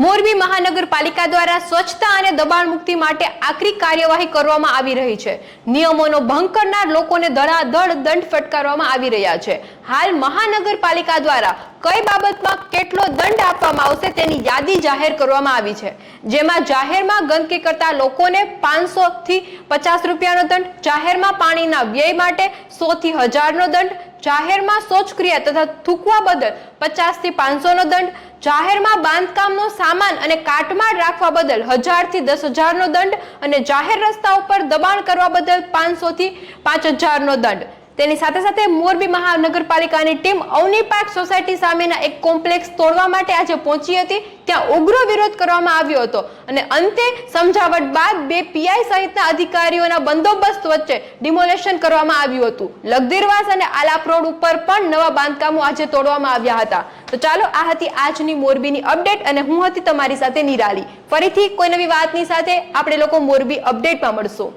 મોરબી મહાનગરપાલિકા દ્વારા સ્વચ્છતા અને દબાણ મુક્તિ માટે આકરી કાર્યવાહી કરવામાં આવી રહી છે। નિયમોનો ભંગ કરનાર લોકોને ધડાધડ દંડ ફટકારવામાં આવી રહ્યા છે। હાલ મહાનગરપાલિકા દ્વારા કઈ બાબતમાં કેટલો દંડ આપવામાં આવશે તેની યાદી જાહેર કરવામાં આવી છે, જેમાં જાહેરમાં ગંદકી કરતા લોકોને 500 થી 50 રૂપિયાનો દંડ, જાહેરમાં પાણીના વ્યય માટે 100 થી 1000 નો દંડ, જાહેરમાં શૌચક્રિયા તથા થૂકવા બદલ 50 થી 500 નો દંડ, જાહેરમાં બાંધકામનો સામાન અને કાટમાળ રાખવા બદલ 1000 થી 10000 નો દંડ અને જાહેર રસ્તા ઉપર દબાણ કરવા બદલ 500 થી 5000 નો દંડ। તેની સાથે સાથે મોરબી મહાનગરપાલિકાની ટીમ અવની પાર્ક સોસાયટી સામેના એક કોમ્પ્લેક્સ તોડવા માટે આજે પહોંચી હતી। ત્યાં ઉગ્ર વિરોધ કરવામાં આવ્યો હતો અને અંતે સમજાવટ બાદ 2 પીઆઈ સહિતના અધિકારીઓના બંદોબસ્ત વચ્ચે ડિમોલેશન કરવામાં આવ્યું હતું। લગદીરવાસ અને આલાપ રોડ ઉપર પણ નવા બાંધકામો આજે તોડવામાં આવ્યા હતા। તો ચાલો, આ હતી આજની મોરબીની અપડેટ અને હું હતી તમારી સાથે નિરાલી। ફરીથી કોઈ નવી વાતની સાથે આપણે લોકો મોરબી અપડેટમાં મળશું।